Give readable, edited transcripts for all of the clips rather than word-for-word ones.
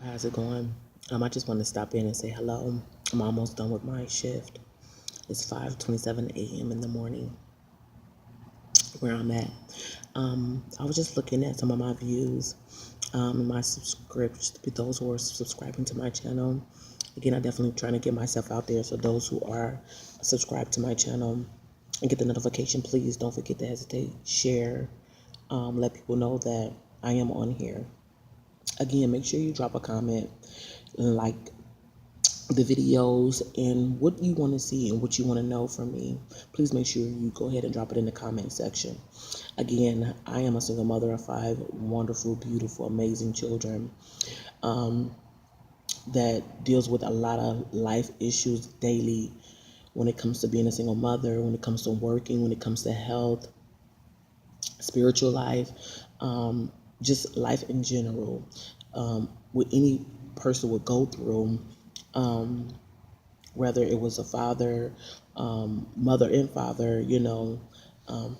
How's it going? I just want to stop in and say hello. I'm almost done with my shift. It's 5:27 a.m. in the morning where I'm at. I was just looking at some of my views, and my subscriptions. Those who are subscribing to my channel. Again, I definitely trying to get myself out there. So those who are subscribed to my channel and get the notification, please don't forget to hesitate, share, let people know that I am on here. Again, make sure you drop a comment, like the videos and what you want to see and what you want to know from me. Please make sure you go ahead and drop it in the comment section. Again, I am a single mother of 5 wonderful, beautiful, amazing children, um, that deals with a lot of life issues daily when it comes to being a single mother, when it comes to working, when it comes to health, spiritual life, just life in general. What any person would go through, um, whether it was a father, mother and father, um,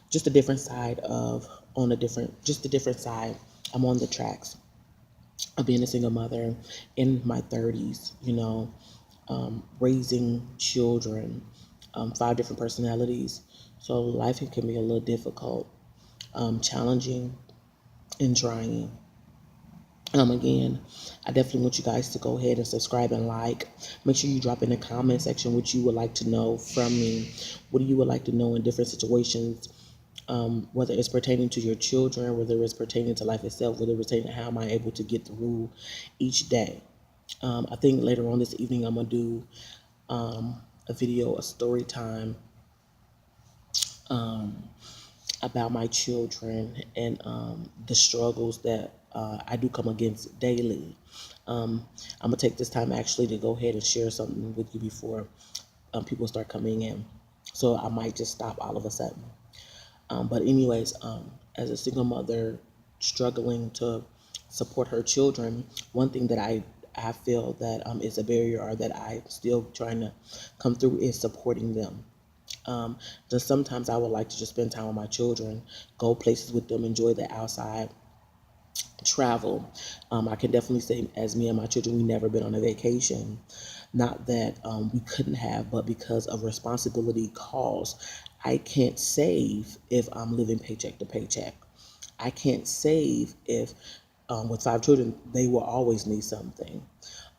just a different side of, just a different side. I'm on the tracks of being a single mother in my 30s, raising children, 5 different personalities. So life can be a little difficult, challenging, and trying. Again, I definitely want you guys to go ahead and subscribe and like. Make sure you drop in the comment section what you would like to know from me. What do you would like to know in different situations, whether it's pertaining to your children, whether it's pertaining to life itself, whether it's pertaining to how am I able to get through each day. I think later on this evening I'm going to do a video, a story time, um, about my children and the struggles that I do come against daily. I'm gonna take this time actually to go ahead and share something with you before people start coming in. So I might just stop all of a sudden. But anyways, as a single mother struggling to support her children, one thing that I feel that is a barrier or that I'm still trying to come through is supporting them. Um, just sometimes I would like to just spend time with my children, go places with them, enjoy the outside, travel. I can definitely say, as me and my children, we never been on a vacation. Not that we couldn't have, but because of responsibility calls, I can't save if I'm living paycheck to paycheck. I can't save if, with 5 children, they will always need something.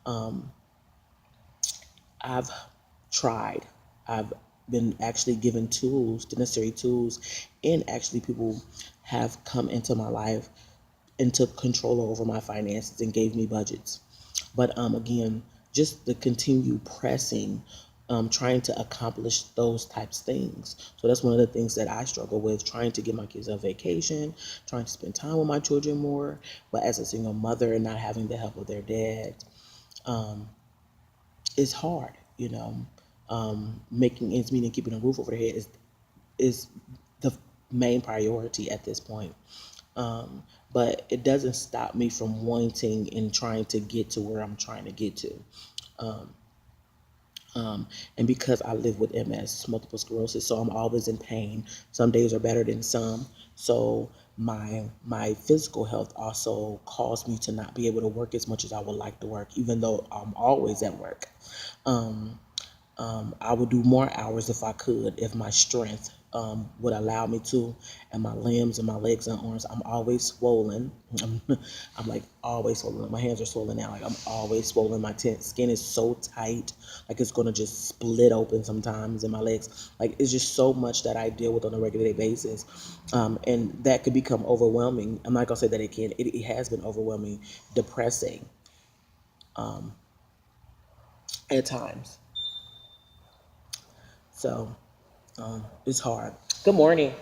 Um, I've tried. I've been actually given tools, the necessary tools, and actually people have come into my life and took control over my finances and gave me budgets. But again, just the continue pressing, trying to accomplish those types of things. So that's one of the things that I struggle with, trying to get my kids on vacation, trying to spend time with my children more. But as a single mother and not having the help of their dad, um, it's hard, making ends meet and keeping a roof over their head is the main priority at this point. Um, but it doesn't stop me from wanting and trying to get to where I'm trying to get to. Um, and because I live with MS, multiple sclerosis, so I'm always in pain. Some days are better than some. So my physical health also caused me to not be able to work as much as I would like to work, even though I'm always at work. Um, I would do more hours if I could, if my strength would allow me to, and my limbs and my legs and arms. I'm always swollen. I'm like always swollen. My hands are swollen now. Like I'm always swollen. My skin is so tight, like it's gonna just split open sometimes in my legs. Like it's just so much that I deal with on a regular day basis, and that could become overwhelming. I'm not gonna say that it can. It has been overwhelming, depressing, um, at times. So it's hard. Good morning.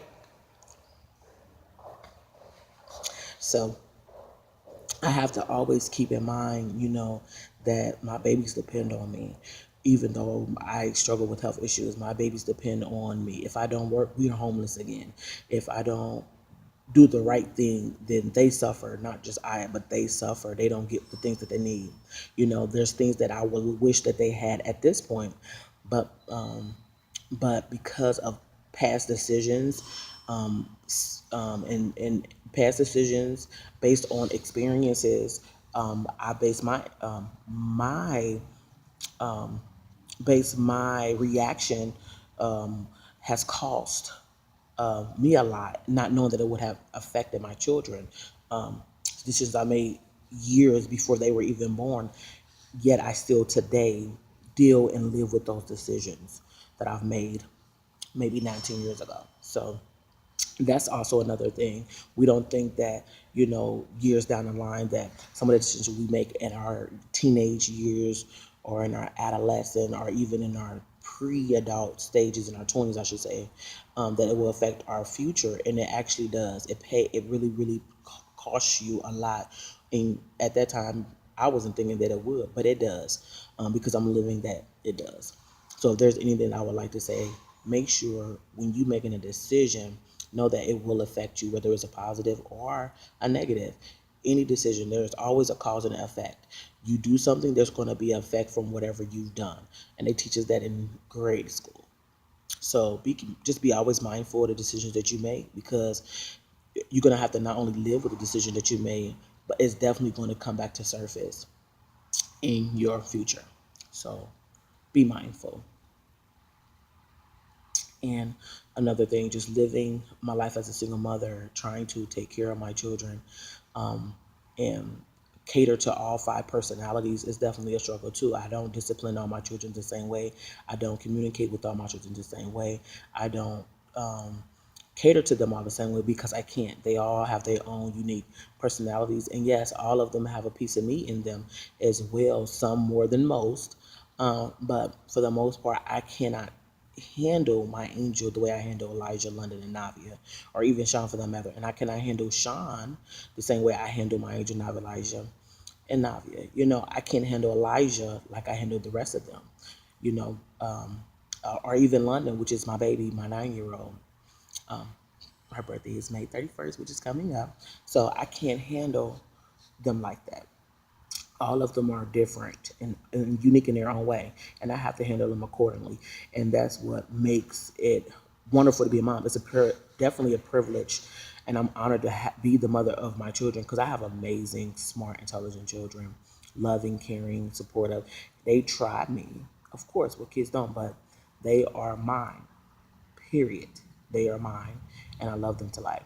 So I have to always keep in mind, that my babies depend on me. Even though I struggle with health issues, my babies depend on me. If I don't work, we are homeless again. If I don't do the right thing, then they suffer. Not just I, but they suffer. They don't get the things that they need. There's things that I would wish that they had at this point, but because of past decisions, and past decisions based on experiences, I um, base my reaction um, has cost me a lot, not knowing that it would have affected my children. Um, Decisions I made years before they were even born, yet I still today deal and live with those decisions that I've made maybe 19 years ago. So that's also another thing. We don't think that, years down the line, that some of the decisions we make in our teenage years or in our adolescent or even in our pre-adult stages, in our 20s, I should say, that it will affect our future. And it actually does. It really, really costs you a lot. And at that time, I wasn't thinking that it would, but it does, because I'm living that it does. So if there's anything I would like to say, make sure when you making a decision, know that it will affect you, whether it's a positive or a negative. Any decision, there's always a cause and an effect. You do something, there's going to be an effect from whatever you've done, and they teach us that in grade school. So just be always mindful of the decisions that you make, because you're going to have to not only live with the decision that you made, but it's definitely going to come back to surface in your future. So be mindful. And another thing, just living my life as a single mother, trying to take care of my children, um, and cater to all five personalities is definitely a struggle too. I don't discipline all my children the same way. I don't communicate with all my children the same way. I don't um, cater to them all the same way, because I can't. They all have their own unique personalities. And yes, all of them have a piece of me in them as well, some more than most. But for the most part, I cannot handle my angel the way I handle Elijah, London, and Navia, or even Sean for that matter. And I cannot handle Sean the same way I handle my angel, Navia, Elijah, and Navia. I can't handle Elijah like I handle the rest of them, you know, or even London, which is my baby, my 9-year-old. Um, her birthday is May 31st, which is coming up. So I can't handle them like that. All of them are different and unique in their own way, and I have to handle them accordingly. And that's what makes it wonderful to be a mom. It's definitely a privilege, and I'm honored to be the mother of my children, because I have amazing, smart, intelligent children, loving, caring, supportive. They try me, of course, what kids don't, but they are mine. Period. They are mine, and I love them to life.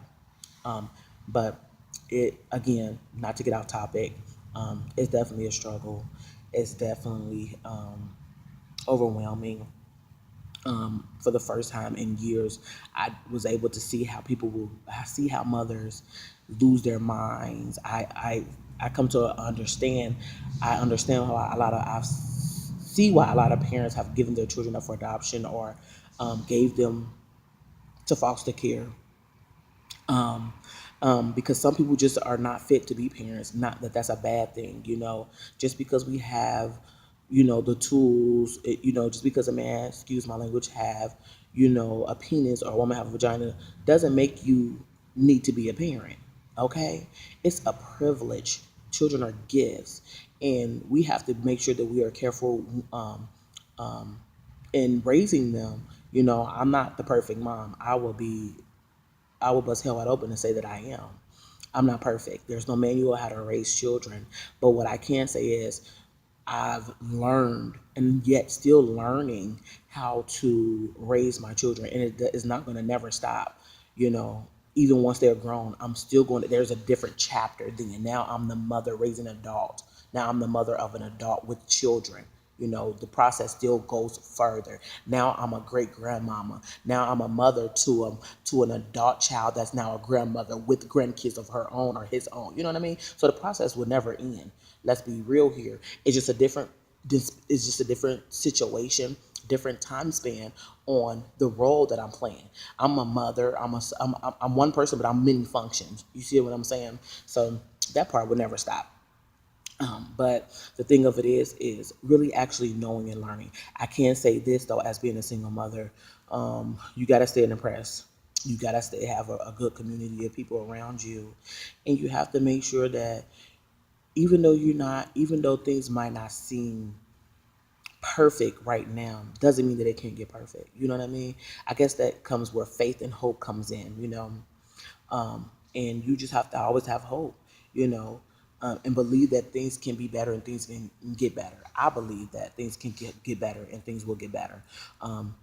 Um, but it, again, not to get off topic, it's definitely a struggle. It's definitely overwhelming. For the first time in years, I was able to see how I see how mothers lose their minds. I come to understand. I understand how a lot of I see why a lot of parents have given their children up for adoption, or gave them to foster care, um, because some people just are not fit to be parents. Not that that's a bad thing, just because we have, the tools, just because a man, excuse my language, have, a penis, or a woman have a vagina, doesn't make you need to be a parent. Okay? It's a privilege. Children are gifts, and we have to make sure that we are careful, um, in raising them. I'm not the perfect mom. I will bust hell wide open and say that I am. I'm not perfect. There's no manual how to raise children. But what I can say is I've learned, and yet still learning, how to raise my children. And it is not going to never stop. You know, Even once they're grown, I'm still going to, there's a different chapter then. Now I'm the mother raising an adult. Now I'm the mother of an adult with children. The process still goes further. Now I'm a great grandmama. Now I'm a mother to an adult child that's now a grandmother with grandkids of her own or his own. You know what I mean? So the process will never end. Let's be real here. It's just a different situation, different time span on the role that I'm playing. I'm a mother. I'm one person, but I'm many functions. You see what I'm saying? So that part will never stop. But the thing of it is really actually knowing and learning. I can say this though, as being a single mother, you got to stay in the press. You got to stay have a good community of people around you, and you have to make sure that even though things might not seem perfect right now, doesn't mean that it can't get perfect. You know what I mean? I guess that comes where faith and hope comes in. And you just have to always have hope. You know, and believe that things can be better and things can get better. I believe that things can get better and things will get better. Um,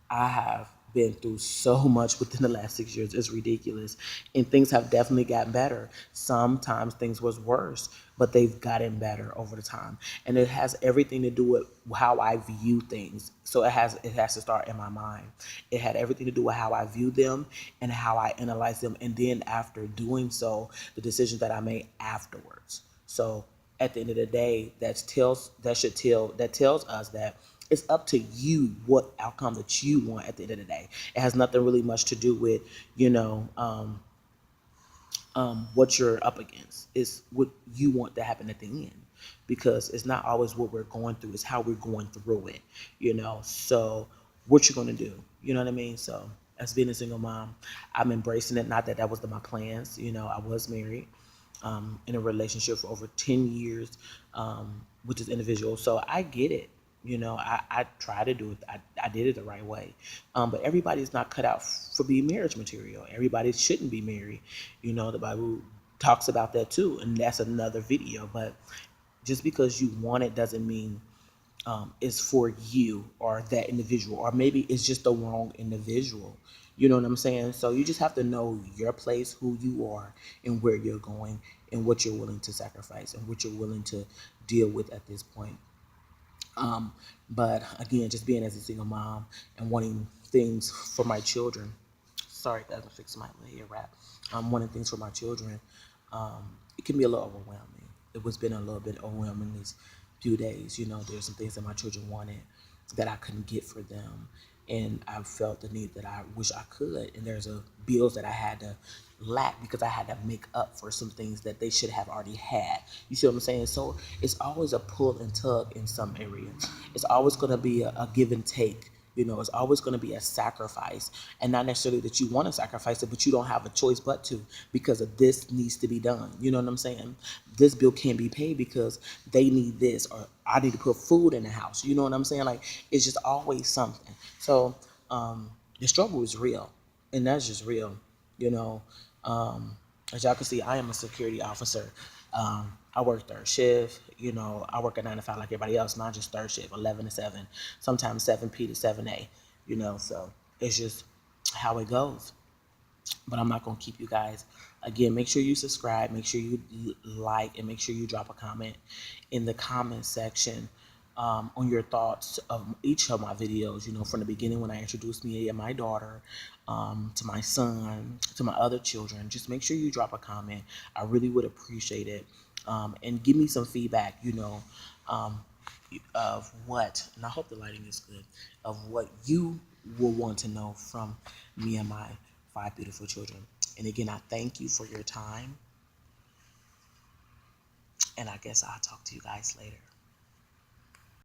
I have been through so much within the last 6 years. It's ridiculous. And things have definitely gotten better. Sometimes things was worse, but they've gotten better over the time. And it has everything to do with how I view things. So it has to start in my mind. It had everything to do with how I view them and how I analyze them. And then after doing so, the decisions that I made afterwards. So at the end of the day, that tells us that it's up to you what outcome that you want at the end of the day. It has nothing really much to do with, you know, what you're up against. It's what you want to happen at the end, because it's not always what we're going through, it's how we're going through it, you know. So what you're going to do, you know what I mean? So as being a single mom, I'm embracing it. Not that that was my plans, you know. I was married, in a relationship for over 10 years, with this individual. So I get it. You know, I try to do it. I did it the right way. But everybody's not cut out for being marriage material. Everybody shouldn't be married. You know, the Bible talks about that too. And that's another video. But just because you want it doesn't mean is for you or that individual, or maybe it's just the wrong individual. You know what I'm saying? So you just have to know your place, who you are, and where you're going, and what you're willing to sacrifice, and what you're willing to deal with at this point. Um, but again, just being as a single mom and wanting things for my children. Sorry, guys, I'm fixing my hair wrap. Wanting things for my children. It can be a little overwhelming. It was been a little bit overwhelming these few days. You know, there's some things that my children wanted that I couldn't get for them, and I felt the need that I wish I could. And there's a bills that I had to lack because I had to make up for some things that they should have already had. You see what I'm saying? So it's always a pull and tug in some areas. It's always going to be a give and take. You know, it's always going to be a sacrifice, and not necessarily that you want to sacrifice it, but you don't have a choice but to, because of this needs to be done. You know what I'm saying? This bill can't be paid because they need this, or I need to put food in the house. You know what I'm saying? Like, it's just always something. So the struggle is real, and that's just real. You know, as y'all can see, I am a security officer. I work third shift. You know, I work a 9 to 5 like everybody else, not just third shift, 11 to 7, sometimes 7 p to 7 a. You know, so it's just how it goes. But I'm not gonna keep you guys. Again, make sure you subscribe, make sure you like, and make sure you drop a comment in the comment section, on your thoughts of each of my videos. You know, from the beginning when I introduced me and my daughter, to my son, to my other children. Just make sure you drop a comment. I really would appreciate it, and give me some feedback. You know, um, of what, and I hope the lighting is good, of what you will want to know from me and my 5 beautiful children. And again, I thank you for your time, and I guess I'll talk to you guys later.